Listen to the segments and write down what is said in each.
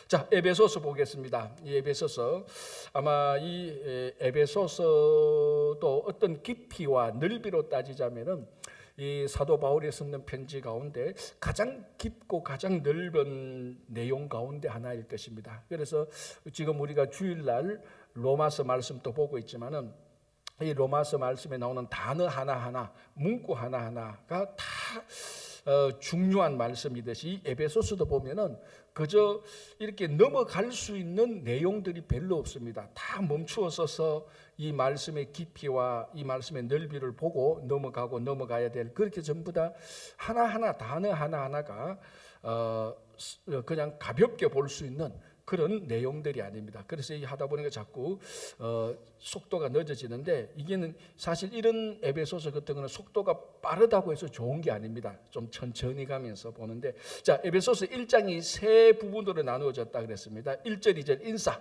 자, 에베소서 보겠습니다. 이 에베소서, 아마 이 에베소서도 어떤 깊이와 넓이로 따지자면은 이 사도 바울이 쓰는 편지 가운데 가장 깊고 가장 넓은 내용 가운데 하나일 것입니다. 그래서 지금 우리가 주일날 로마서 말씀도 보고 있지만은 이 로마서 말씀에 나오는 단어 하나하나, 문구 하나하나가 다 중요한 말씀이듯이 이 에베소서도 보면은 그저 이렇게 넘어갈 수 있는 내용들이 별로 없습니다. 다 멈추어 서서 이 말씀의 깊이와 이 말씀의 넓이를 보고 넘어가야 될, 그렇게 전부 다 하나하나 단어 하나하나가 그냥 가볍게 볼 수 있는 그런 내용들이 아닙니다. 그래서 이 하다 보니까 자꾸 속도가 늦어지는데, 이게는 사실 이런 에베소서 같은 거는 속도가 빠르다고 해서 좋은 게 아닙니다. 좀 천천히 가면서 보는데, 자, 에베소서 1장이 세 부분으로 나누어졌다 그랬습니다. 1절, 2절 인사,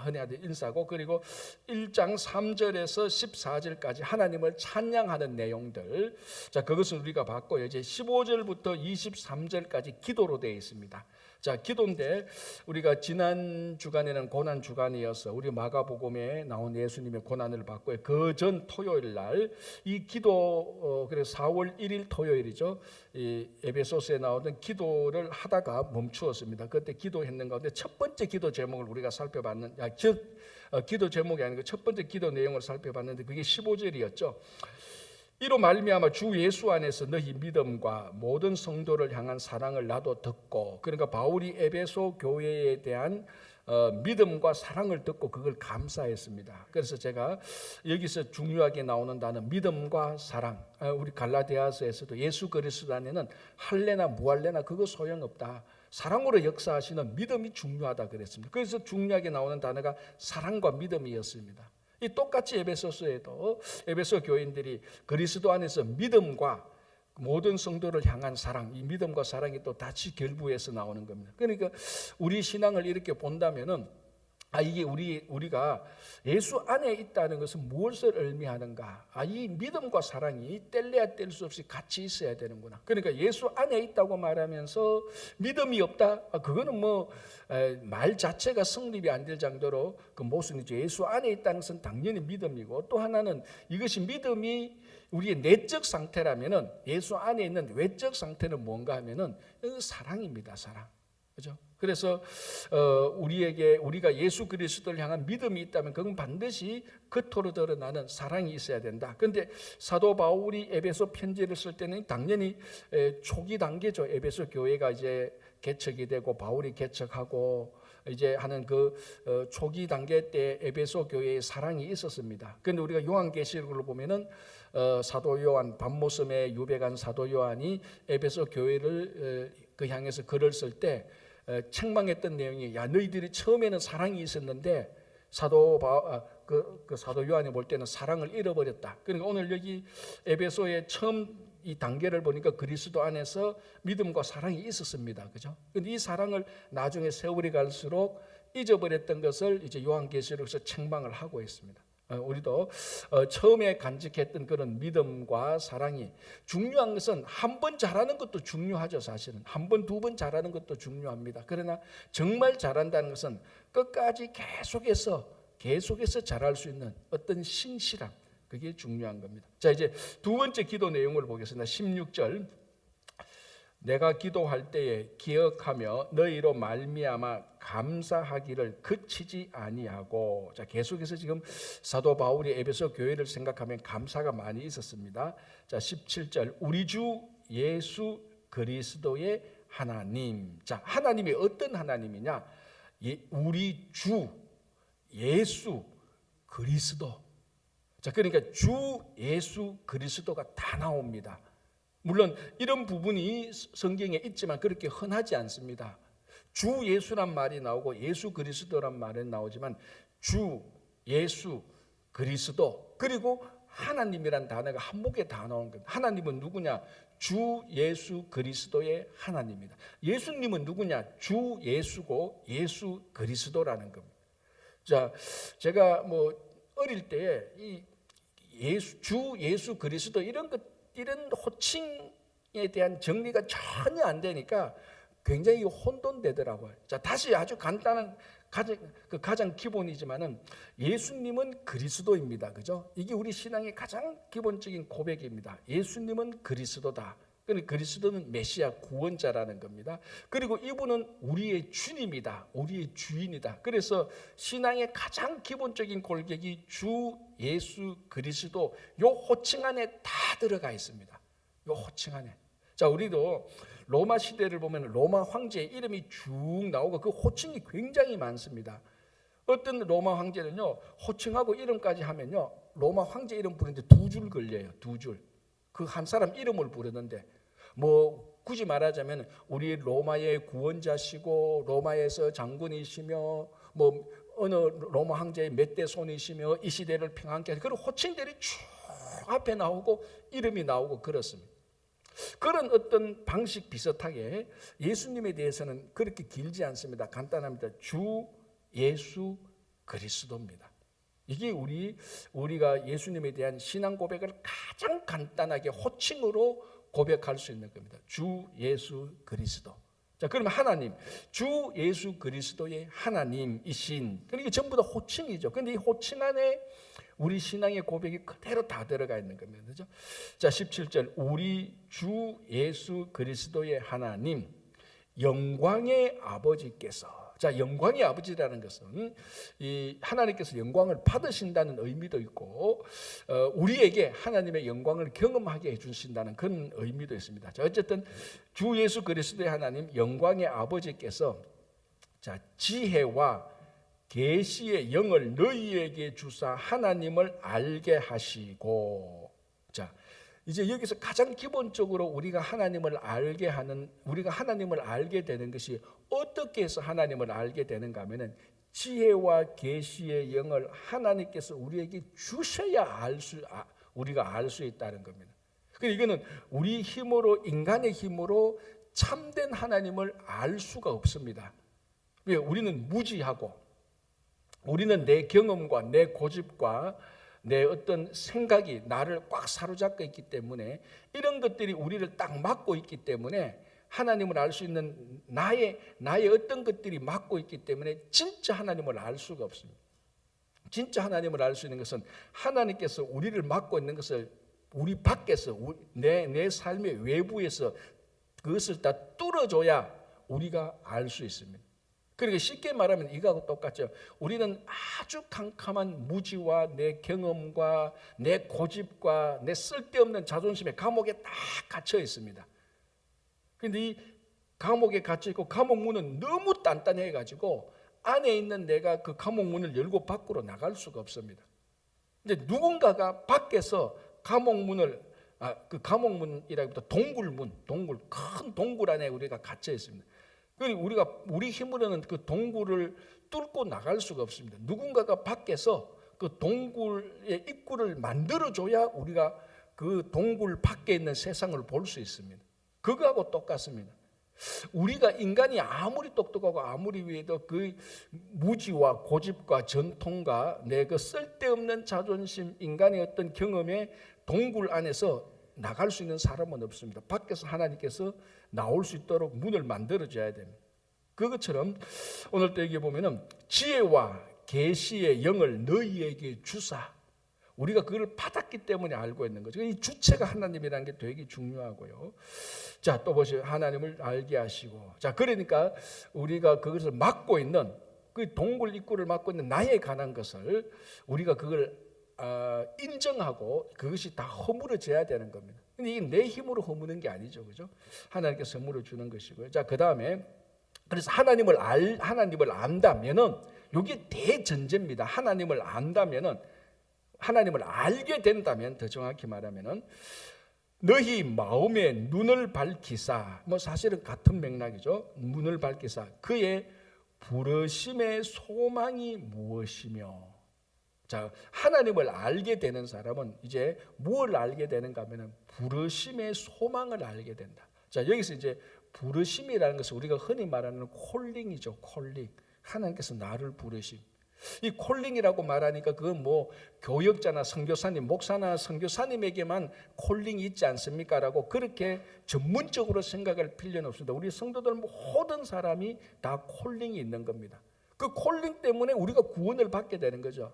흔히 하는 인사고, 그리고 1장 3절에서 14절까지 하나님을 찬양하는 내용들, 자, 그것을 우리가 봤고요. 이제 15절부터 23절까지 기도로 되어 있습니다. 자, 기도인데 우리가 지난 주간에는 고난 주간이어서 우리 마가복음에 나온 예수님의 고난을 받고 그 전 토요일 날 이 기도, 그래서 4월 1일 토요일이죠. 이 에베소서에 나오던 기도를 하다가 멈추었습니다. 그때 기도했는 가운데 첫 번째 기도 제목을 우리가 살펴봤는데, 기도 제목이 아니고 첫 번째 기도 내용을 살펴봤는데 그게 15절이었죠. 이로 말미암아 주 예수 안에서 너희 믿음과 모든 성도를 향한 사랑을 나도 듣고, 그러니까 바울이 에베소 교회에 대한 믿음과 사랑을 듣고 그걸 감사했습니다. 그래서 제가 여기서 중요하게 나오는 단어 믿음과 사랑, 우리 갈라디아서에서도 예수 그리스도 안에는 할래나 무할래나 그거 소용없다, 사랑으로 역사하시는 믿음이 중요하다 그랬습니다. 그래서 중요하게 나오는 단어가 사랑과 믿음이었습니다. 이 똑같이 에베소서에도 에베소 교인들이 그리스도 안에서 믿음과 모든 성도를 향한 사랑, 이 믿음과 사랑이 또 같이 결부해서 나오는 겁니다. 그러니까 우리 신앙을 이렇게 본다면은, 이게 우리가 예수 안에 있다는 것은 무엇을 의미하는가? 이 믿음과 사랑이 뗄래야 뗄 수 없이 같이 있어야 되는구나. 그러니까 예수 안에 있다고 말하면서 믿음이 없다? 그거는 말 자체가 성립이 안 될 정도로 그 모순이죠. 예수 안에 있다는 것은 당연히 믿음이고, 또 하나는 이것이 믿음이 우리의 내적 상태라면은 예수 안에 있는 외적 상태는 뭔가 하면은 사랑입니다. 사랑. 그죠? 그래서 우리가 예수 그리스도를 향한 믿음이 있다면 그건 반드시 겉으로 드러나는 사랑이 있어야 된다. 그런데 사도 바울이 에베소 편지를 쓸 때는 당연히 초기 단계죠. 에베소 교회가 이제 개척이 되고 바울이 개척하고 이제 하는 그 초기 단계 때 에베소 교회에 사랑이 있었습니다. 그런데 우리가 요한계시록을 보면은 사도 요한, 밤모섬에 유배간 사도 요한이 에베소 교회를 그 향해서 글을 쓸 때 책망했던 내용이, 너희들이 처음에는 사랑이 있었는데 사도 요한이 볼 때는 사랑을 잃어버렸다. 그러니까 오늘 여기 에베소의 처음 이 단계를 보니까 그리스도 안에서 믿음과 사랑이 있었습니다. 그죠? 근데 이 사랑을 나중에 세월이 갈수록 잊어버렸던 것을 이제 요한계시록에서 책망을 하고 있습니다. 우리도 처음에 간직했던 그런 믿음과 사랑이, 중요한 것은 한 번 잘하는 것도 중요하죠. 사실은 한 번, 두 번 잘하는 것도 중요합니다. 그러나 정말 잘한다는 것은 끝까지 계속해서 잘할 수 있는 어떤 신실함, 그게 중요한 겁니다. 자, 이제 두 번째 기도 내용을 보겠습니다. 16절, 내가 기도할 때에 기억하며 너희로 말미암아 감사하기를 그치지 아니하고. 자, 계속해서 지금 사도 바울이 에베소 교회를 생각하면 감사가 많이 있었습니다. 자, 17절, 우리 주 예수 그리스도의 하나님. 자, 하나님이 어떤 하나님이냐? 우리 주 예수 그리스도. 자, 그러니까 주 예수 그리스도가 다 나옵니다. 물론 이런 부분이 성경에 있지만 그렇게 흔하지 않습니다. 주 예수란 말이 나오고 예수 그리스도란 말은 나오지만 주 예수 그리스도 그리고 하나님이란 단어가 한목에 다 나오는 겁니다. 하나님은 누구냐? 주 예수 그리스도의 하나님입니다. 예수님은 누구냐? 주 예수고 예수 그리스도라는 겁니다. 자, 제가 어릴 때에 주 예수 그리스도 이런 호칭에 대한 정리가 전혀 안 되니까 굉장히 혼돈되더라고요. 자, 다시 아주 간단한 가장 기본이지만은 예수님은 그리스도입니다. 그죠? 이게 우리 신앙의 가장 기본적인 고백입니다. 예수님은 그리스도다. 그리스도는 메시아 구원자라는 겁니다. 그리고 이분은 우리의 주님이다. 우리의 주인이다. 그래서 신앙의 가장 기본적인 골격이 주 예수 그리스도, 요 호칭 안에 다 들어가 있습니다. 요 호칭 안에. 자, 우리도 로마 시대를 보면 로마 황제의 이름이 쭉 나오고 그 호칭이 굉장히 많습니다. 어떤 로마 황제는요, 호칭하고 이름까지 하면요, 로마 황제 이름 부르는데 2줄 걸려요. 2줄. 그 한 사람 이름을 부르는데, 뭐 굳이 말하자면 우리 로마의 구원자시고 로마에서 장군이시며 뭐 어느 로마 황제의 몇 대 손이시며 이 시대를 평안케 하는 그런 호칭들이 쭉 앞에 나오고 이름이 나오고 그렇습니다. 그런 어떤 방식 비슷하게 예수님에 대해서는 그렇게 길지 않습니다. 간단합니다. 주 예수 그리스도입니다. 이게 우리가 예수님에 대한 신앙 고백을 가장 간단하게 호칭으로 고백할 수 있는 겁니다. 주 예수 그리스도. 자, 그러면 하나님, 주 예수 그리스도의 하나님이신, 그러니까 전부 다 호칭이죠. 그런데 이 호칭 안에 우리 신앙의 고백이 그대로 다 들어가 있는 겁니다. 그렇죠? 자, 17절, 우리 주 예수 그리스도의 하나님, 영광의 아버지께서. 자, 영광의 아버지라는 것은 이 하나님께서 영광을 받으신다는 의미도 있고, 우리에게 하나님의 영광을 경험하게 해주신다는 그런 의미도 있습니다. 자, 어쨌든 주 예수 그리스도의 하나님, 영광의 아버지께서 자, 지혜와 계시의 영을 너희에게 주사 하나님을 알게 하시고. 자, 이제 여기서 가장 기본적으로 우리가 하나님을 알게 되는 것이 어떻게 해서 하나님을 알게 되는가 하면은 지혜와 계시의 영을 하나님께서 우리에게 주셔야 우리가 알 수 있다는 겁니다. 그러니까 이거는 우리 힘으로, 인간의 힘으로 참된 하나님을 알 수가 없습니다. 왜? 우리는 무지하고, 우리는 내 경험과 내 고집과 내 어떤 생각이 나를 꽉 사로잡고 있기 때문에, 이런 것들이 우리를 딱 막고 있기 때문에 하나님을 알 수 있는 나의 어떤 것들이 막고 있기 때문에 진짜 하나님을 알 수가 없습니다. 진짜 하나님을 알 수 있는 것은 하나님께서 우리를 막고 있는 것을 우리 밖에서, 내 삶의 외부에서 그것을 다 뚫어줘야 우리가 알 수 있습니다. 그러니까 쉽게 말하면 이거하고 똑같죠. 우리는 아주 캄캄한 무지와 내 경험과 내 고집과 내 쓸데없는 자존심의 감옥에 딱 갇혀 있습니다. 그런데 이 감옥에 갇혀 있고 감옥 문은 너무 단단해 가지고 안에 있는 내가 그 감옥 문을 열고 밖으로 나갈 수가 없습니다. 이제 누군가가 밖에서 감옥 문을 그 감옥 문이라기보다 동굴, 큰 동굴 안에 우리가 갇혀 있습니다. 우리 힘으로는 그 동굴을 뚫고 나갈 수가 없습니다. 누군가가 밖에서 그 동굴의 입구를 만들어줘야 우리가 그 동굴 밖에 있는 세상을 볼 수 있습니다. 그거하고 똑같습니다. 우리가 인간이 아무리 똑똑하고 아무리 위해도 그 무지와 고집과 전통과 내 그 쓸데없는 자존심, 인간의 어떤 경험의 동굴 안에서 나갈 수 있는 사람은 없습니다. 밖에서 하나님께서 나올 수 있도록 문을 만들어줘야 됩니다. 그것처럼 오늘 또 여기 보면은 지혜와 계시의 영을 너희에게 주사, 우리가 그걸 받았기 때문에 알고 있는 거죠. 이 주체가 하나님이라는 게 되게 중요하고요. 자, 또 보세요. 하나님을 알게 하시고. 자, 그러니까 우리가 그것을 막고 있는, 그 동굴 입구를 막고 있는 나에 관한 것을 우리가 그걸 인정하고 그것이 다 허물어져야 되는 겁니다. 근데 이게 내 힘으로 허무는 게 아니죠, 그죠? 하나님께서 허물어 주는 것이고요. 자, 그 다음에 그래서 하나님을 안다면은, 이게 대전제입니다. 하나님을 안다면은, 하나님을 알게 된다면, 더 정확히 말하면은 너희 마음의 눈을 밝히사, 뭐 사실은 같은 맥락이죠. 눈을 밝히사 그의 부르심의 소망이 무엇이며. 자, 하나님을 알게 되는 사람은 이제 무엇을 알게 되는가 하면 부르심의 소망을 알게 된다. 자, 여기서 이제 부르심이라는 것은 우리가 흔히 말하는 콜링이죠. 콜링. 하나님께서 나를 부르심. 이 콜링이라고 말하니까 그건 뭐 교역자나 선교사님, 목사나 선교사님에게만 콜링이 있지 않습니까? 라고 그렇게 전문적으로 생각할 필요는 없습니다. 우리 성도들 모든 사람이 다 콜링이 있는 겁니다. 그 콜링 때문에 우리가 구원을 받게 되는 거죠.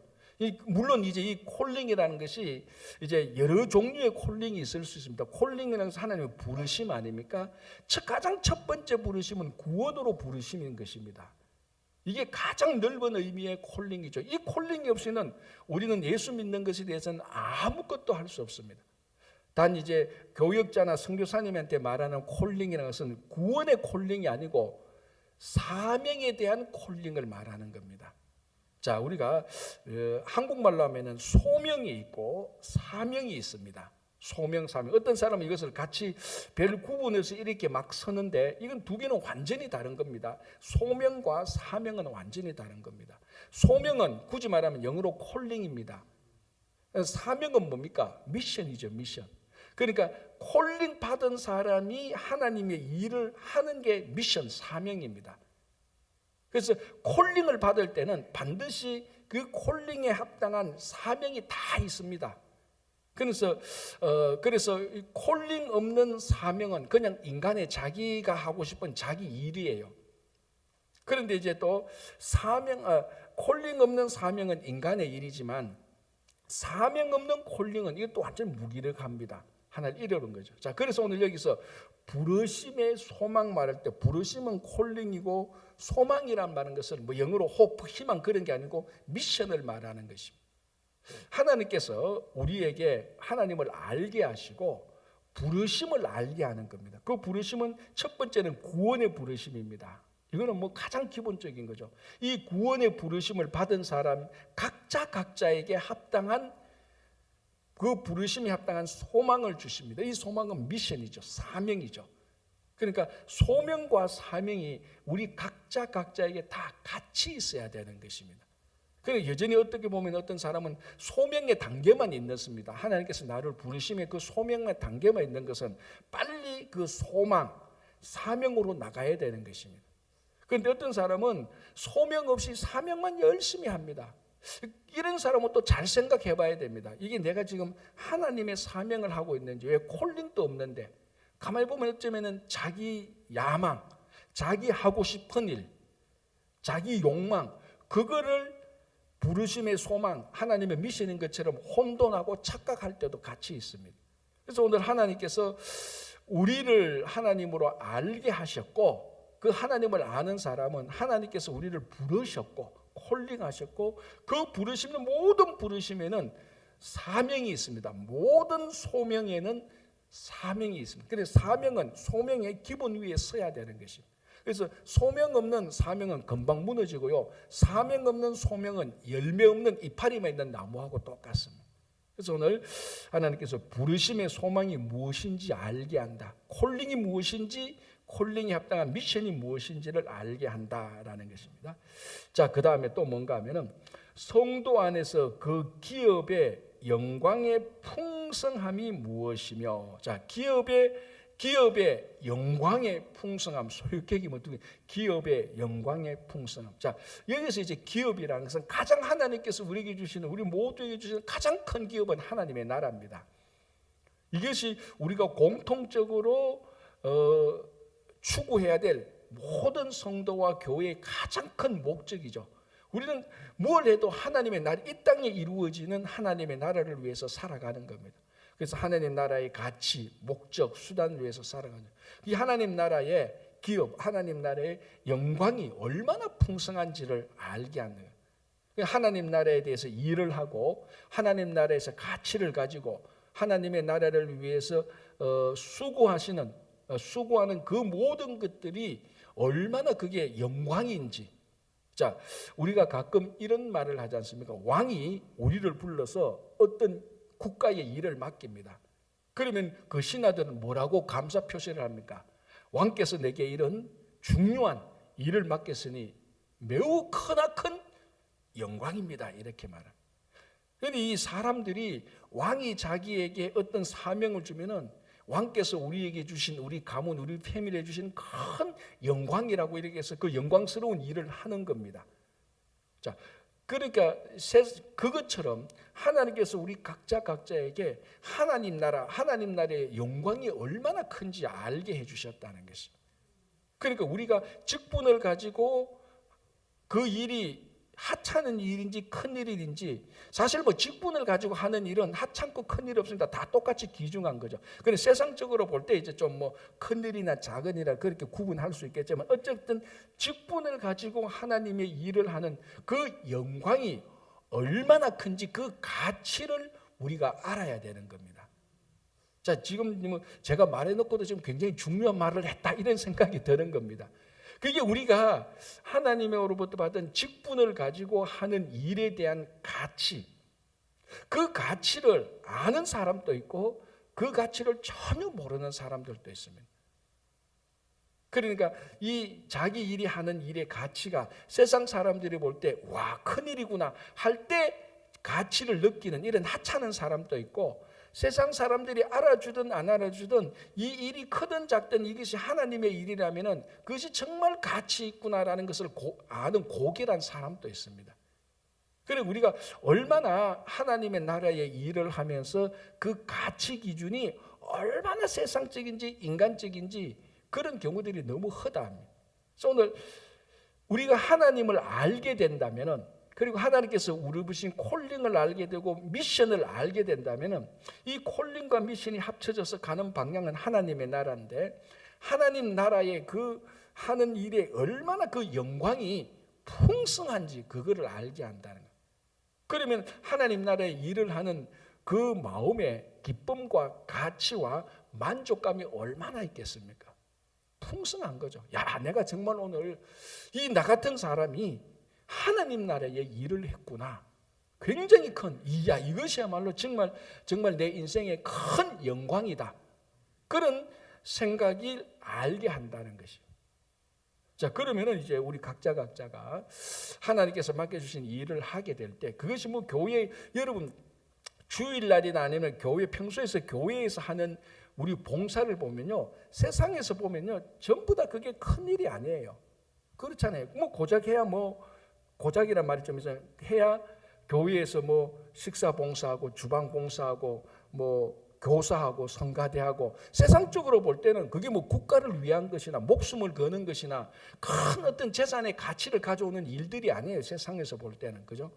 물론 이제 이 콜링이라는 것이 이제 여러 종류의 콜링이 있을 수 있습니다. 콜링이라는 것은 하나님의 부르심 아닙니까? 가장 첫 번째 부르심은 구원으로 부르심인 것입니다. 이게 가장 넓은 의미의 콜링이죠. 이 콜링이 없이는 우리는 예수 믿는 것에 대해서는 아무것도 할 수 없습니다. 단 이제 교역자나 선교사님한테 말하는 콜링이라는 것은 구원의 콜링이 아니고 사명에 대한 콜링을 말하는 겁니다. 자, 우리가 한국말로 하면은 소명이 있고 사명이 있습니다. 소명, 사명. 어떤 사람은 이것을 같이 별 구분해서 이렇게 막 서는데 이건 두 개는 완전히 다른 겁니다. 소명과 사명은 완전히 다른 겁니다. 소명은 굳이 말하면 영어로 콜링입니다. 사명은 뭡니까? 미션이죠, 미션. 그러니까 콜링 받은 사람이 하나님의 일을 하는 게 미션, 사명입니다. 그래서 콜링을 받을 때는 반드시 그 콜링에 합당한 사명이 다 있습니다. 그래서 콜링 없는 사명은 그냥 인간의 자기가 하고 싶은 자기 일이에요. 그런데 이제 또 콜링 없는 사명은 인간의 일이지만 사명 없는 콜링은 이것도 완전 무기력합니다. 하나를 이루는 거죠. 자, 그래서 오늘 여기서 부르심의 소망 말할 때 부르심은 콜링이고 소망이란 말은 것은 뭐 영어로 호프, 희망 그런 게 아니고 미션을 말하는 것입니다. 하나님께서 우리에게 하나님을 알게 하시고 부르심을 알게 하는 겁니다. 그 부르심은 첫 번째는 구원의 부르심입니다. 이거는 뭐 가장 기본적인 거죠. 이 구원의 부르심을 받은 사람 각자에게 합당한 그 부르심이 합당한 소망을 주십니다. 이 소망은 미션이죠. 사명이죠. 그러니까 소명과 사명이 우리 각자에게 다 같이 있어야 되는 것입니다. 그러니까 여전히 어떻게 보면 어떤 사람은 소명의 단계만 있습니다. 하나님께서 나를 부르심의 그 소명의 단계만 있는 것은 빨리 그 소망, 사명으로 나가야 되는 것입니다. 그런데 어떤 사람은 소명 없이 사명만 열심히 합니다. 이런 사람은 또 잘 생각해 봐야 됩니다. 이게 내가 지금 하나님의 사명을 하고 있는지, 왜 콜링도 없는데, 가만히 보면 어쩌면은 자기 야망, 자기 하고 싶은 일, 자기 욕망, 그거를 부르심의 소망, 하나님의 미션인 것처럼 혼돈하고 착각할 때도 같이 있습니다. 그래서 오늘 하나님께서 우리를 하나님으로 알게 하셨고, 그 하나님을 아는 사람은 하나님께서 우리를 부르셨고 콜링하셨고, 그 부르시는 모든 부르심에는 사명이 있습니다. 모든 소명에는 사명이 있습니다. 그래서 사명은 소명의 기본 위에 서야 되는 것입니다. 그래서 소명 없는 사명은 금방 무너지고요, 사명 없는 소명은 열매 없는 이파리만 있는 나무하고 똑같습니다. 그래서 오늘 하나님께서 부르심의 소망이 무엇인지 알게 한다, 콜링이 무엇인지, 콜링이 합당한 미션이 무엇인지를 알게 한다라는 것입니다. 자, 그 다음에 또 뭔가 하면은 성도 안에서 그 기업의 영광의 풍성함이 무엇이며, 자, 기업의 영광의 풍성함, 소유객이면 어떻게 기업의 영광의 풍성함. 자, 여기서 이제 기업이라는 것은 가장 하나님께서 우리에게 주시는, 우리 모두에게 주시는 가장 큰 기업은 하나님의 나라입니다. 이것이 우리가 공통적으로 추구해야 될 모든 성도와 교회의 가장 큰 목적이죠. 우리는 뭘 해도 하나님의 나라, 이 땅에 이루어지는 하나님의 나라를 위해서 살아가는 겁니다. 그래서 하나님 나라의 가치, 목적, 수단을 위해서 살아가는, 이 하나님 나라의 기업, 하나님 나라의 영광이 얼마나 풍성한지를 알게 하는 거예요. 하나님 나라에 대해서 일을 하고 하나님 나라에서 가치를 가지고 하나님의 나라를 위해서 수고하는 그 모든 것들이 얼마나 그게 영광인지. 자, 우리가 가끔 이런 말을 하지 않습니까? 왕이 우리를 불러서 어떤 국가의 일을 맡깁니다. 그러면 그 신하들은 뭐라고 감사 표시를 합니까? 왕께서 내게 이런 중요한 일을 맡겼으니 매우 크나큰 영광입니다, 이렇게 말합니다. 그런데 이 사람들이 왕이 자기에게 어떤 사명을 주면은 왕께서 우리에게 주신, 우리 가문, 우리 패밀리에 주신 큰 영광이라고 이렇게 해서 그 영광스러운 일을 하는 겁니다. 자, 그러니까 그것처럼 하나님께서 우리 각자에게 하나님 나라의 영광이 얼마나 큰지 알게 해주셨다는 것입니다. 그러니까 우리가 직분을 가지고 그 일이 하찮은 일인지 큰 일인지, 사실 뭐 직분을 가지고 하는 일은 하찮고 큰 일 없습니다. 다 똑같이 귀중한 거죠. 그런데 세상적으로 볼 때 이제 좀 뭐 큰 일이나 작은 일이나 그렇게 구분할 수 있겠지만, 어쨌든 직분을 가지고 하나님의 일을 하는 그 영광이 얼마나 큰지 그 가치를 우리가 알아야 되는 겁니다. 자, 지금 제가 말해놓고도 지금 굉장히 중요한 말을 했다 이런 생각이 드는 겁니다. 그게 우리가 하나님으로부터 받은 직분을 가지고 하는 일에 대한 가치, 그 가치를 아는 사람도 있고 그 가치를 전혀 모르는 사람들도 있습니다. 그러니까 이 자기 일이 하는 일의 가치가 세상 사람들이 볼 때 와, 큰일이구나 할 때 가치를 느끼는 이런 하찮은 사람도 있고, 세상 사람들이 알아주든 안 알아주든 이 일이 크든 작든 이것이 하나님의 일이라면 그것이 정말 가치 있구나라는 것을 아는 고결한 사람도 있습니다. 그리고 우리가 얼마나 하나님의 나라의 일을 하면서 그 가치 기준이 얼마나 세상적인지 인간적인지 그런 경우들이 너무 허다합니다. 그래서 오늘 우리가 하나님을 알게 된다면은, 그리고 하나님께서 우리 부신 콜링을 알게 되고 미션을 알게 된다면, 이 콜링과 미션이 합쳐져서 가는 방향은 하나님의 나라인데, 하나님 나라의 그 하는 일에 얼마나 그 영광이 풍성한지 그거를 알게 한다는 거예요. 그러면 하나님 나라의 일을 하는 그 마음의 기쁨과 가치와 만족감이 얼마나 있겠습니까? 풍성한 거죠. 야, 내가 정말 오늘 나 같은 사람이 하나님 나라의 일을 했구나. 굉장히 큰, 이것이야말로 정말 내 인생의 큰 영광이다. 그런 생각이 알게 한다는 것이에요. 자, 그러면은 이제 우리 각자가 하나님께서 맡겨주신 일을 하게 될 때, 그것이 뭐 교회, 여러분 주일날이나 아니면 평소에서 교회에서 하는 우리 봉사를 보면요, 세상에서 보면요, 전부 다 그게 큰 일이 아니에요. 그렇잖아요. 뭐 고작이란 말이 좀 있어요. 해야 교회에서 뭐 식사 봉사하고 주방 봉사하고 뭐 교사하고 성가대하고, 세상적으로 볼 때는 그게 뭐 국가를 위한 것이나 목숨을 거는 것이나 큰 어떤 재산의 가치를 가져오는 일들이 아니에요. 세상에서 볼 때는. 그죠?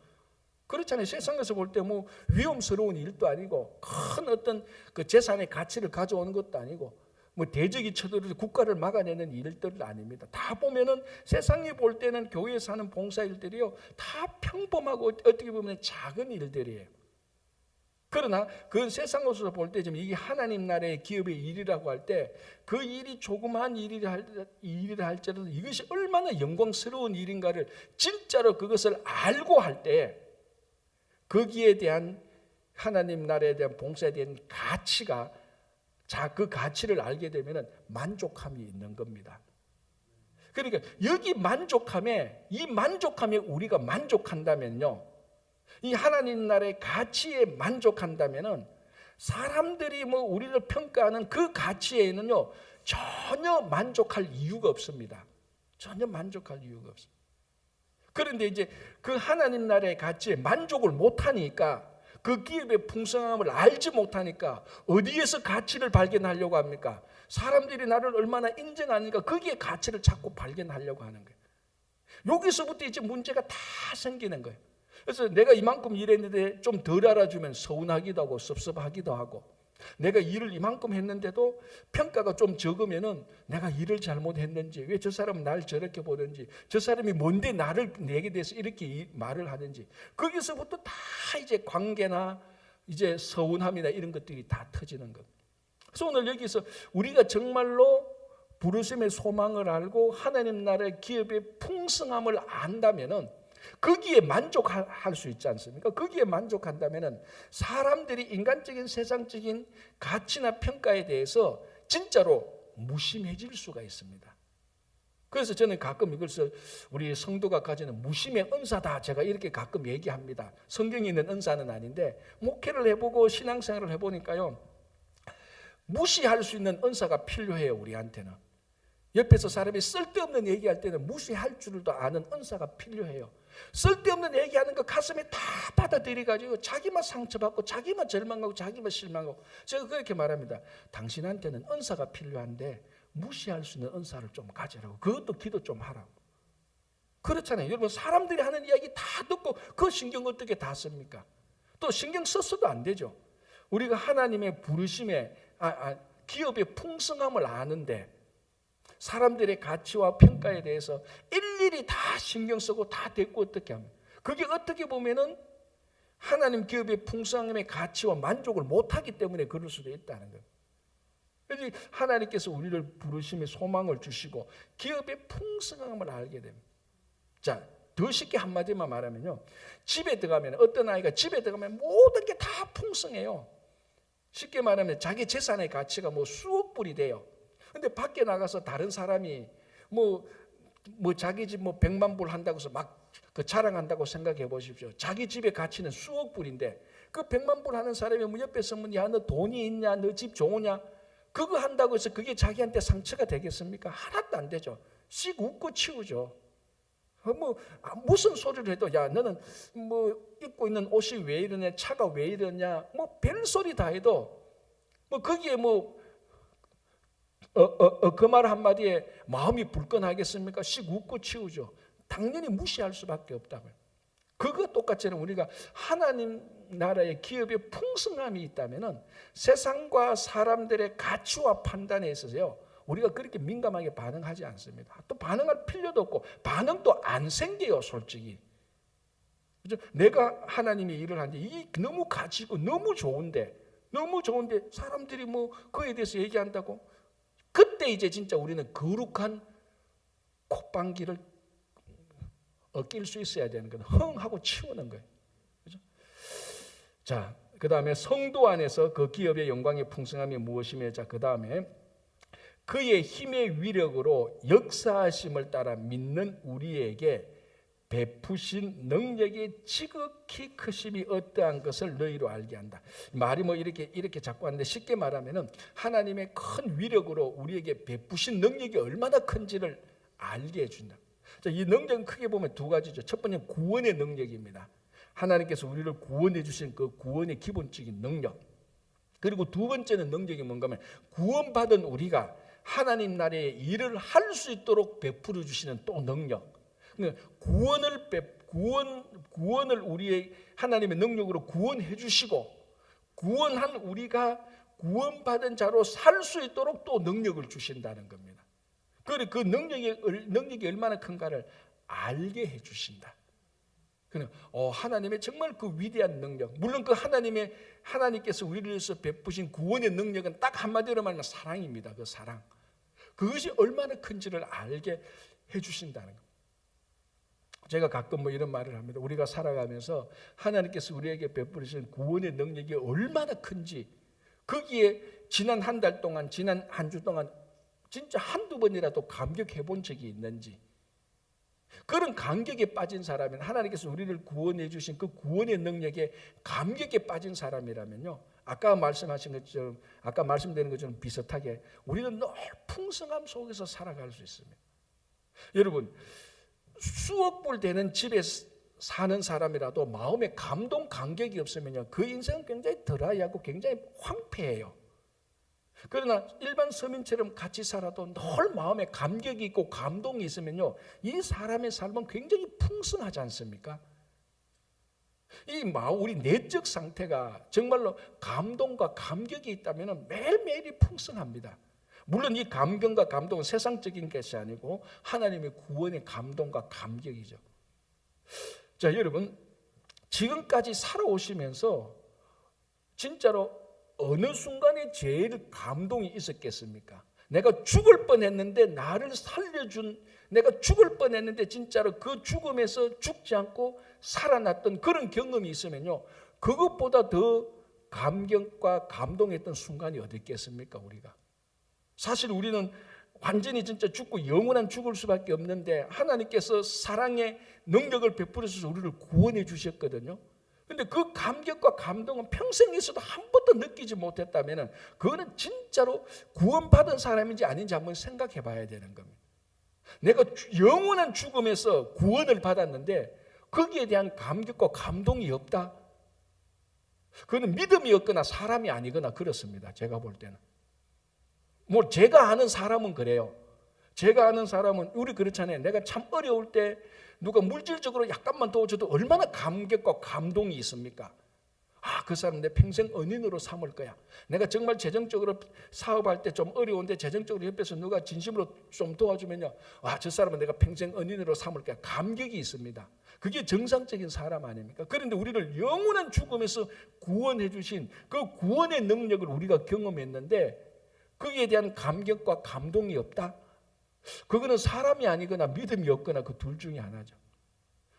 그렇잖아요. 세상에서 볼 때 뭐 위험스러운 일도 아니고 큰 어떤 그 재산의 가치를 가져오는 것도 아니고 뭐 대적이 쳐들어서 국가를 막아내는 일들도 아닙니다. 다 보면은 세상이 볼 때는 교회에서 하는 봉사 일들이요, 다 평범하고 어떻게 보면 작은 일들이에요. 그러나 그 세상으로서 볼 때 이게 하나님 나라의 기업의 일이라고 할 때, 그 일이 조그마한 일이라 할지라도 이것이 얼마나 영광스러운 일인가를 진짜로 그것을 알고 할 때, 거기에 대한 하나님 나라에 대한 봉사에 대한 가치가, 그 가치를 알게 되면 만족함이 있는 겁니다. 그러니까 여기 이 만족함에 우리가 만족한다면요, 이 하나님 나라의 가치에 만족한다면은 사람들이 뭐 우리를 평가하는 그 가치에는요 전혀 만족할 이유가 없습니다. 전혀 만족할 이유가 없습니다. 그런데 이제 그 하나님 나라의 가치에 만족을 못하니까, 그 기업의 풍성함을 알지 못하니까 어디에서 가치를 발견하려고 합니까? 사람들이 나를 얼마나 인정하니까 거기에 가치를 자꾸 발견하려고 하는 거예요. 여기서부터 이제 문제가 다 생기는 거예요. 그래서 내가 이만큼 일했는데 좀 덜 알아주면 서운하기도 하고 섭섭하기도 하고, 내가 일을 이만큼 했는데도 평가가 좀 적으면은 내가 일을 잘못했는지, 왜 저 사람은 날 저렇게 보는지, 저 사람이 뭔데 내게 대해서 이렇게 말을 하는지, 거기서부터 다 이제 관계나 이제 서운함이나 이런 것들이 다 터지는 것. 그래서 오늘 여기서 우리가 정말로 부르심의 소망을 알고 하나님 나라의 기업의 풍성함을 안다면은 거기에 만족할 수 있지 않습니까? 거기에 만족한다면 사람들이 인간적인 세상적인 가치나 평가에 대해서 진짜로 무심해질 수가 있습니다. 그래서 저는 가끔 이것을 우리 성도가 가지는 무심의 은사다, 제가 이렇게 가끔 얘기합니다. 성경에 있는 은사는 아닌데 목회를 해보고 신앙생활을 해보니까요, 무시할 수 있는 은사가 필요해요. 우리한테는 옆에서 사람이 쓸데없는 얘기할 때는 무시할 줄도 아는 은사가 필요해요. 쓸데없는 얘기하는 거 가슴에 다 받아들여가지고 자기만 상처받고 자기만 절망하고 자기만 실망하고, 제가 그렇게 말합니다. 당신한테는 은사가 필요한데 무시할 수 있는 은사를 좀 가지라고. 그것도 기도 좀 하라고. 그렇잖아요. 여러분, 사람들이 하는 이야기 다 듣고 그 신경 어떻게 다 씁니까? 또 신경 썼어도 안 되죠. 우리가 하나님의 부르심에 기업의 풍성함을 아는데 사람들의 가치와 평가에 대해서 일일이 다 신경 쓰고 다 대꾸 어떻게 하면, 그게 어떻게 보면은 하나님 기업의 풍성함의 가치와 만족을 못하기 때문에 그럴 수도 있다는 거예요. 그래서 하나님께서 우리를 부르심의 소망을 주시고 기업의 풍성함을 알게 됩니다. 자, 더 쉽게 한마디만 말하면요, 집에 들어가면, 어떤 아이가 집에 들어가면 모든 게 다 풍성해요. 쉽게 말하면 자기 재산의 가치가 뭐 수억 불이 돼요. 근데 밖에 나가서 다른 사람이 뭐 자기 집 뭐 100만 불 한다고 해서 막 그 자랑한다고 생각해 보십시오. 자기 집의 가치는 수억 불인데 그 100만 불 하는 사람이 뭐 옆에서 뭐, 야, 너 돈이 있냐, 너 집 좋으냐, 그거 한다고 해서 그게 자기한테 상처가 되겠습니까? 하나도 안 되죠. 씩 웃고 치우죠. 뭐 무슨 소리를 해도, 야, 너는 뭐 입고 있는 옷이 왜 이러냐, 차가 왜 이러냐, 뭐 별소리 다 해도 뭐 거기에 뭐 그 말 한마디에 마음이 불끈하겠습니까? 씩 웃고 치우죠. 당연히 무시할 수밖에 없다고요. 그거 똑같이는 우리가 하나님 나라의 기업의 풍성함이 있다면은 세상과 사람들의 가치와 판단에 있어서요, 우리가 그렇게 민감하게 반응하지 않습니다. 또 반응할 필요도 없고 반응도 안 생겨요, 솔직히. 그죠? 내가 하나님의 일을 하는데 이게 너무 가치 있고 너무 좋은데 사람들이 뭐 그에 대해서 얘기한다고? 그때 이제 진짜 우리는 거룩한 콧방귀를 낄 수 있어야 되는 거예요. 흥 하고 치우는 거예요. 그죠? 자, 그 다음에 성도 안에서 그 기업의 영광의 풍성함이 무엇이며, 자, 그 다음에 그의 힘의 위력으로 역사하심을 따라 믿는 우리에게 베푸신 능력이 지극히 크심이 어떠한 것을 너희로 알게 한다. 말이 뭐 이렇게 자꾸 하는데, 쉽게 말하면은 하나님의 큰 위력으로 우리에게 베푸신 능력이 얼마나 큰지를 알게 해준다. 자, 이 능력은 크게 보면 두 가지죠. 첫 번째는 구원의 능력입니다. 하나님께서 우리를 구원해 주신 그 구원의 기본적인 능력. 그리고 두 번째는 능력이 뭔가 하면 구원받은 우리가 하나님 나라의 일을 할 수 있도록 베풀어 주시는 또 능력. 구원을 우리의 하나님의 능력으로 구원해 주시고, 구원한 우리가 구원받은 자로 살 수 있도록 또 능력을 주신다는 겁니다. 그 능력이 얼마나 큰가를 알게 해 주신다. 하나님의 정말 그 위대한 능력, 물론 그 하나님께서 우리를 위해서 베푸신 구원의 능력은 딱 한마디로 말하면 사랑입니다. 그 사랑, 그것이 얼마나 큰지를 알게 해 주신다는 겁니다. 제가 가끔 뭐 이런 말을 합니다. 우리가 살아가면서 하나님께서 우리에게 베푸신 구원의 능력이 얼마나 큰지, 거기에 지난 한 달 동안, 지난 한 주 동안 진짜 한두 번이라도 감격해 본 적이 있는지, 그런 감격에 빠진 사람은, 하나님께서 우리를 구원해 주신 그 구원의 능력에 감격에 빠진 사람이라면요, 아까 말씀하신 것처럼, 아까 말씀드린 것처럼 비슷하게 우리는 늘 풍성함 속에서 살아갈 수 있습니다. 여러분, 수억 불 되는 집에 사는 사람이라도 마음에 감동, 감격이 없으면요, 그 인생은 굉장히 드라이하고 굉장히 황폐해요. 그러나 일반 서민처럼 같이 살아도 늘 마음에 감격이 있고 감동이 있으면요, 이 사람의 삶은 굉장히 풍성하지 않습니까? 우리 내적 상태가 정말로 감동과 감격이 있다면 매일매일이 풍성합니다. 물론 이 감격과 감동은 세상적인 것이 아니고 하나님의 구원의 감동과 감격이죠. 자, 여러분, 지금까지 살아오시면서 진짜로 어느 순간에 제일 감동이 있었겠습니까? 내가 죽을 뻔했는데 나를 살려준, 내가 죽을 뻔했는데 진짜로 그 죽음에서 죽지 않고 살아났던 그런 경험이 있으면요, 그것보다 더 감격과 감동했던 순간이 어디 있겠습니까? 우리가 사실 우리는 완전히 진짜 죽고 영원한 죽을 수밖에 없는데 하나님께서 사랑의 능력을 베풀어서 우리를 구원해 주셨거든요. 근데 그 감격과 감동은 평생에서도 한 번도 느끼지 못했다면 그거는 진짜로 구원받은 사람인지 아닌지 한번 생각해 봐야 되는 겁니다. 내가 영원한 죽음에서 구원을 받았는데 거기에 대한 감격과 감동이 없다? 그거는 믿음이 없거나 사람이 아니거나 그렇습니다. 제가 볼 때는. 뭐 제가 아는 사람은 그래요. 제가 아는 사람은 우리 그렇잖아요. 내가 참 어려울 때 누가 물질적으로 약간만 도와줘도 얼마나 감격과 감동이 있습니까? 아, 그 사람 내 평생 은인으로 삼을 거야. 내가 정말 재정적으로 사업할 때 좀 어려운데 재정적으로 옆에서 누가 진심으로 좀 도와주면요, 아, 저 사람은 내가 평생 은인으로 삼을 거야. 감격이 있습니다. 그게 정상적인 사람 아닙니까? 그런데 우리를 영원한 죽음에서 구원해 주신 그 구원의 능력을 우리가 경험했는데 거기에 대한 감격과 감동이 없다? 그거는 사람이 아니거나 믿음이 없거나 그 둘 중에 하나죠.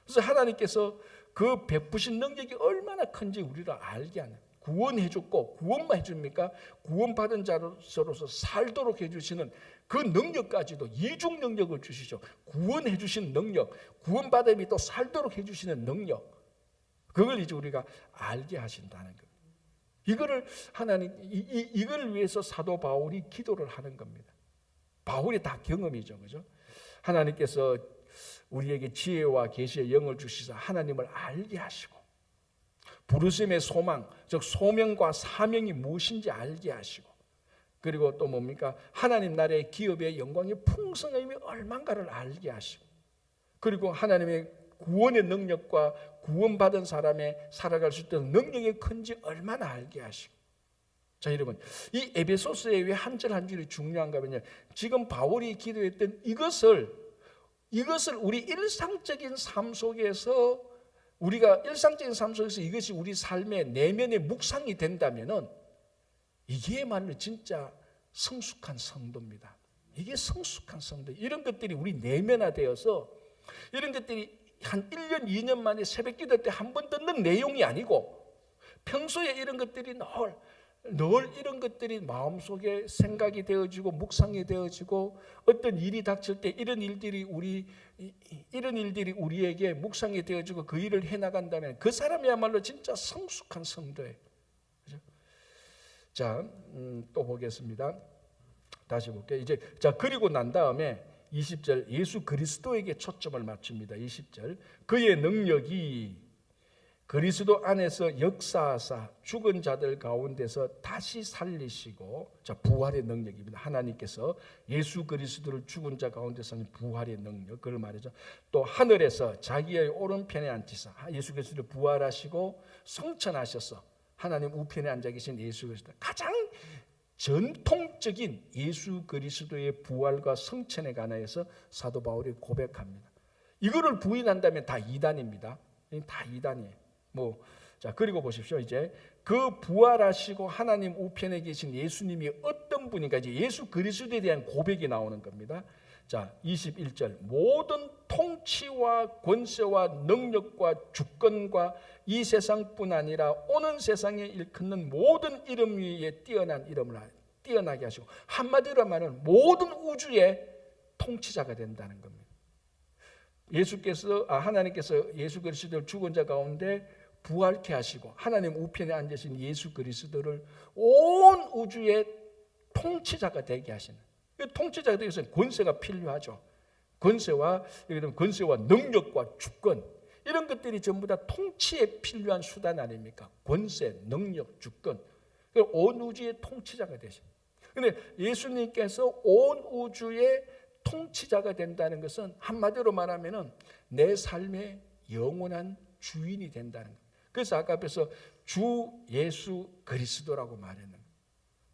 그래서 하나님께서 그 베푸신 능력이 얼마나 큰지 우리를 알게 하는, 구원해 줬고 구원만 해줍니까? 구원받은 자로서 살도록 해주시는 그 능력까지도 이중 능력을 주시죠. 구원해 주신 능력, 구원받음이 또 살도록 해주시는 능력, 그걸 이제 우리가 알게 하신다는 겁니다. 이거를 하나님, 이걸 위해서 사도 바울이 기도를 하는 겁니다. 바울이 다 경험이죠, 그죠? 하나님께서 우리에게 지혜와 계시의 영을 주시사 하나님을 알게 하시고 부르심의 소망, 즉 소명과 사명이 무엇인지 알게 하시고, 그리고 또 뭡니까? 하나님 나라의 기업의 영광의 풍성함이 얼만가를 알게 하시고, 그리고 하나님의 구원의 능력과 구원받은 사람의 살아갈 수 있는 능력이 큰지 얼마나 알게 하시고. 자, 여러분, 이 에베소서에 왜 한 절 한 줄이 중요한가 하면요, 지금 바울이 기도했던 이것을 우리 일상적인 삶 속에서, 우리가 일상적인 삶 속에서 이것이 우리 삶의 내면의 묵상이 된다면은 이게야말로 진짜 성숙한 성도입니다. 이게 성숙한 성도. 이런 것들이 우리 내면화되어서, 이런 것들이 한 1년, 2년 만에 새벽 기도 때 한 번 듣는 내용이 아니고, 평소에 이런 것들이 늘 이런 것들이 마음속에 생각이 되어지고 묵상이 되어지고, 어떤 일이 닥칠 때 이런 일들이 우리에게 묵상이 되어지고 그 일을 해나간다면 그 사람이야말로 진짜 성숙한 성도예요. 그죠? 자, 또 보겠습니다. 다시 볼게요. 이제, 자, 그리고 난 다음에 20절, 예수 그리스도에게 초점을 맞춥니다. 20절, 그의 능력이 그리스도 안에서 역사하사 죽은 자들 가운데서 다시 살리시고, 자, 부활의 능력입니다. 하나님께서 예수 그리스도를 죽은 자 가운데서 부활의 능력, 그걸 말이죠. 또 하늘에서 자기의 오른편에 앉히사, 예수 그리스도를 부활하시고 성천하셔서 하나님 우편에 앉아 계신 예수 그리스도, 가장 전통적인 예수 그리스도의 부활과 성천에 관하여서 사도 바울이 고백합니다. 이거를 부인한다면 다 이단입니다. 다 이단이에요. 자, 그리고 보십시오. 이제 그 부활하시고 하나님 우편에 계신 예수님이 어떤 분인가, 이제 예수 그리스도에 대한 고백이 나오는 겁니다. 자, 21절, 모든 통치와 권세와 능력과 주권과 이 세상뿐 아니라 오는 세상에 일컫는 모든 이름 위에 뛰어난 이름을 뛰어나게 하시고, 한마디로 말하면 모든 우주의 통치자가 된다는 겁니다. 하나님께서 예수 그리스도를 죽은 자 가운데 부활케 하시고 하나님 우편에 앉으신 예수 그리스도를 온 우주의 통치자가 되게 하시는, 통치자가 되기 위해서는 권세가 필요하죠. 권세와 능력과 주권, 이런 것들이 전부 다 통치에 필요한 수단 아닙니까? 권세, 능력, 주권, 온 우주의 통치자가 되신. 그런데 예수님께서 온 우주의 통치자가 된다는 것은 한마디로 말하면은 내 삶의 영원한 주인이 된다는 것. 그래서 아까 앞에서 주 예수 그리스도라고 말했는 거예요.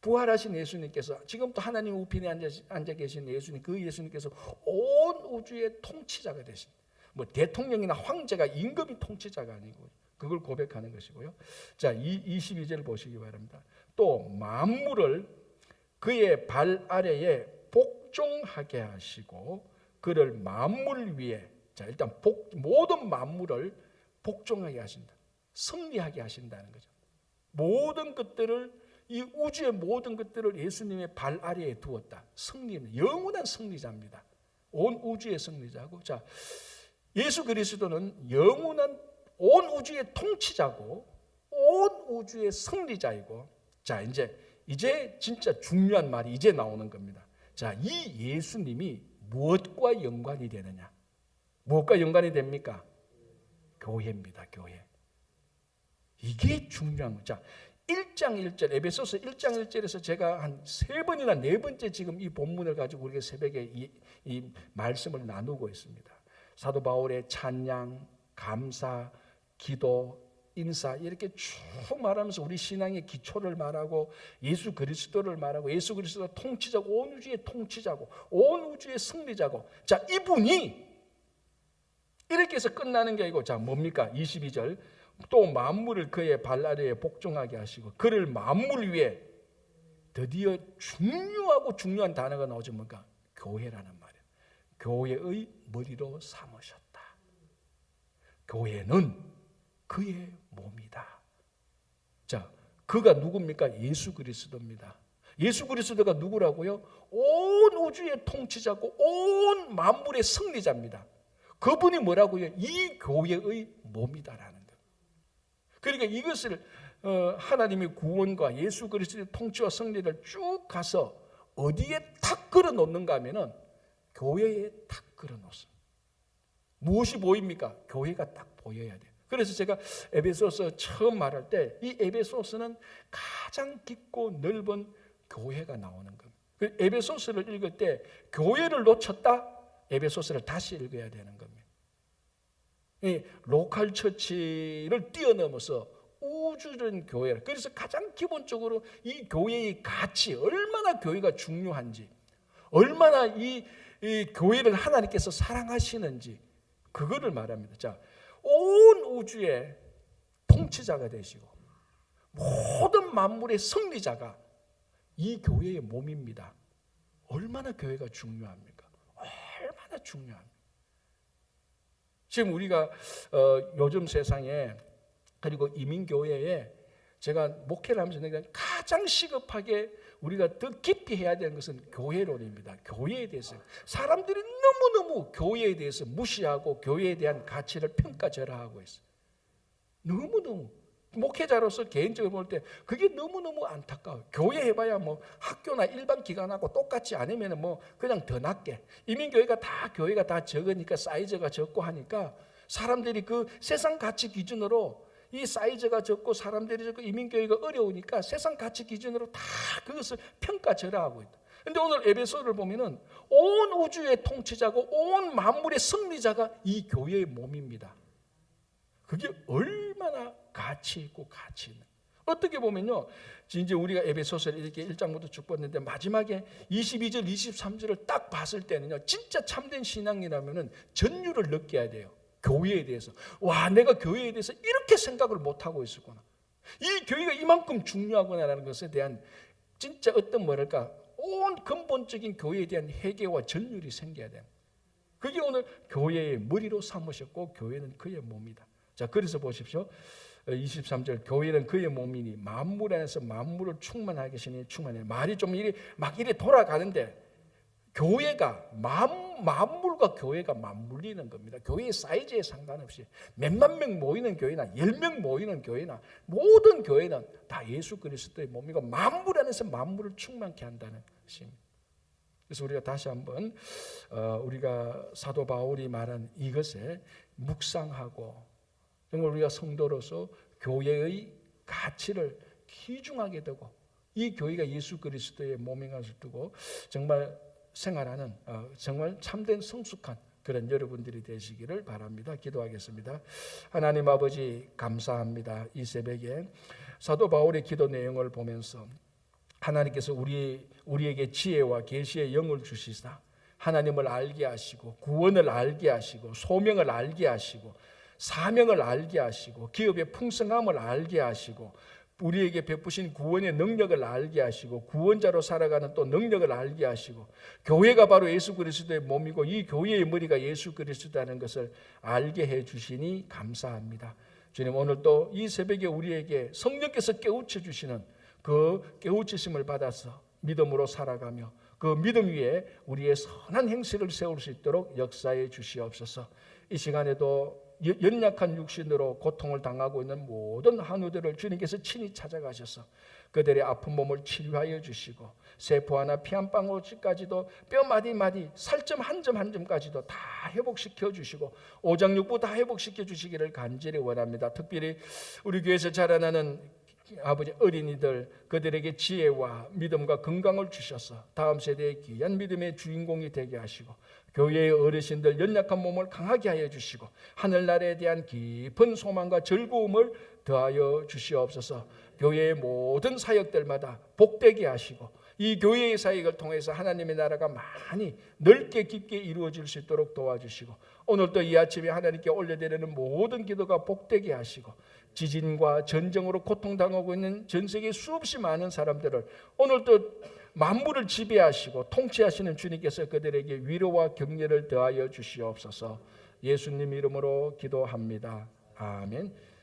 부활하신 예수님께서, 지금도 하나님 우편에 앉아 계신 예수님, 그 예수님께서 온 우주의 통치자가 되신, 대통령이나 황제가 임금이 통치자가 아니고 그걸 고백하는 것이고요. 자, 22절 보시기 바랍니다. 또 만물을 그의 발 아래에 복종하게 하시고 그를 만물 위에, 자, 일단 모든 만물을 복종하게 하신다. 승리하게 하신다는 거죠. 모든 것들을, 이 우주의 모든 것들을 예수님의 발 아래에 두었다. 승리는 영원한 승리자입니다. 온 우주의 승리자고, 자, 예수 그리스도는 영원한 온 우주의 통치자고 온 우주의 승리자이고, 자, 이제 진짜 중요한 말이 이제 나오는 겁니다. 자, 이 예수님이 무엇과 연관이 되느냐? 무엇과 연관이 됩니까? 교회입니다. 교회. 이게 중요한 거죠. 자, 1장 1절, 에베소서 1장 1절에서 제가 한 3번이나 4번째 지금 이 본문을 가지고 우리가 새벽에 이 말씀을 나누고 있습니다. 사도 바울의 찬양, 감사, 기도, 인사 이렇게 쭉 말하면서 우리 신앙의 기초를 말하고 예수 그리스도를 말하고 예수 그리스도가 통치자고 온 우주의 통치자고 온 우주의 승리자고, 자, 이분이 이렇게 해서 끝나는 게 아니고, 자, 뭡니까? 22절, 또 만물을 그의 발 아래에 복종하게 하시고 그를 만물 위에, 드디어 중요한 단어가 나오죠. 뭔가? 교회라는 말이에요. 교회의 머리로 삼으셨다. 교회는 그의 몸이다. 자, 그가 누굽니까? 예수 그리스도입니다. 예수 그리스도가 누구라고요? 온 우주의 통치자고 온 만물의 승리자입니다. 그분이 뭐라고요? 이 교회의 몸이다라는 거예요. 그러니까 이것을 하나님의 구원과 예수 그리스도의 통치와 승리를 쭉 가서 어디에 탁 걸어 놓는가 하면은 교회에 탁 걸어 놓습니다. 무엇이 보입니까? 교회가 딱 보여야 돼요. 그래서 제가 에베소서 처음 말할 때 이 에베소서는 가장 깊고 넓은 교회가 나오는 겁니다. 에베소서를 읽을 때 교회를 놓쳤다? 에베소서를 다시 읽어야 되는 겁니다. 이 로컬 처치를 뛰어넘어서 우주적인 교회. 그래서 가장 기본적으로 이 교회의 가치, 얼마나 교회가 중요한지, 얼마나 이 교회를 하나님께서 사랑하시는지 그거를 말합니다. 자, 온 우주의 통치자가 되시고 모든 만물의 승리자가 이 교회의 몸입니다. 얼마나 교회가 중요합니까? 얼마나 중요합니까? 지금 우리가 요즘 세상에, 그리고 이민교회에 제가 목회를 하면서 내가 가장 시급하게 우리가 더 깊이 해야 되는 것은 교회론입니다. 교회에 대해서 사람들이 너무너무 교회에 대해서 무시하고 교회에 대한 가치를 평가절하하고 있어요. 너무너무 목회자로서 개인적으로 볼 때 그게 너무너무 안타까워요. 교회 해봐야 뭐 학교나 일반 기관하고 똑같지 않으면 뭐 그냥 더 낫게, 이민교회가 다 교회가 다 적으니까 사이즈가 적고 하니까 사람들이 그 세상 가치 기준으로 이 사이즈가 적고 사람들이 적고 이민교회가 어려우니까 세상 가치 기준으로 다 그것을 평가절하하고 있다. 그런데 오늘 에베소를 보면은 온 우주의 통치자고 온 만물의 승리자가 이 교회의 몸입니다. 그게 얼마나 가치 있고 가치 있는. 어떻게 보면요, 이제 우리가 에베소서를 이렇게 1장부터 쭉 봤는데 마지막에 22절, 23절을 딱 봤을 때는요, 진짜 참된 신앙이라면은 전율을 느껴야 돼요. 교회에 대해서. 와, 내가 교회에 대해서 이렇게 생각을 못하고 있었구나. 이 교회가 이만큼 중요하구나라는 것에 대한 진짜 어떤 뭐랄까, 온 근본적인 교회에 대한 회개와 전율이 생겨야 돼요. 그게 오늘 교회의 머리로 삼으셨고 교회는 그의 몸이다. 자, 그래서 보십시오. 23절, 교회는 그의 몸이니 만물 안에서 만물을 충만하게 하시니 충만해. 말이 좀 막 이래 돌아가는데 교회가 만물과 교회가 맞물리는 겁니다. 교회의 사이즈에 상관없이 몇만 명 모이는 교회나 10명 모이는 교회나 모든 교회는 다 예수 그리스도의 몸이고 만물 안에서 만물을 충만케 한다는 것입니다. 그래서 우리가 다시 한번 우리가 사도 바울이 말한 이것에 묵상하고, 정말 우리가 성도로서 교회의 가치를 귀중하게 두고 이 교회가 예수 그리스도의 몸인 것을 두고 정말 생활하는 정말 참된 성숙한 그런 여러분들이 되시기를 바랍니다. 기도하겠습니다. 하나님 아버지, 감사합니다. 이 새벽에 사도 바울의 기도 내용을 보면서 하나님께서 우리에게 지혜와 계시의 영을 주시사 하나님을 알게 하시고 구원을 알게 하시고 소명을 알게 하시고 사명을 알게 하시고 기업의 풍성함을 알게 하시고 우리에게 베푸신 구원의 능력을 알게 하시고 구원자로 살아가는 또 능력을 알게 하시고 교회가 바로 예수 그리스도의 몸이고 이 교회의 머리가 예수 그리스도라는 것을 알게 해주시니 감사합니다. 주님, 오늘 또 이 새벽에 우리에게 성령께서 깨우쳐 주시는 그 깨우치심을 받아서 믿음으로 살아가며 그 믿음 위에 우리의 선한 행실을 세울 수 있도록 역사해 주시옵소서. 이 시간에도 연약한 육신으로 고통을 당하고 있는 모든 한우들을 주님께서 친히 찾아가셔서 그들의 아픈 몸을 치료하여 주시고 세포 하나 피 한 방울까지도 뼈 마디마디 살점 한 점 한 점까지도 다 회복시켜 주시고 오장육부 다 회복시켜 주시기를 간절히 원합니다. 특별히 우리 교회에서 자라나는 아버지 어린이들 그들에게 지혜와 믿음과 건강을 주셔서 다음 세대의 귀한 믿음의 주인공이 되게 하시고 교회의 어르신들 연약한 몸을 강하게 하여 주시고 하늘나라에 대한 깊은 소망과 즐거움을 더하여 주시옵소서. 교회의 모든 사역들마다 복되게 하시고 이 교회의 사역을 통해서 하나님의 나라가 많이 넓게 깊게 이루어질 수 있도록 도와주시고 오늘도 이 아침에 하나님께 올려드리는 모든 기도가 복되게 하시고 지진과 전쟁으로 고통당하고 있는 전 세계 수없이 많은 사람들을 오늘도 만물을 지배하시고 통치하시는 주님께서 그들에게 위로와 격려를 더하여 주시옵소서. 예수님 이름으로 기도합니다. 아멘.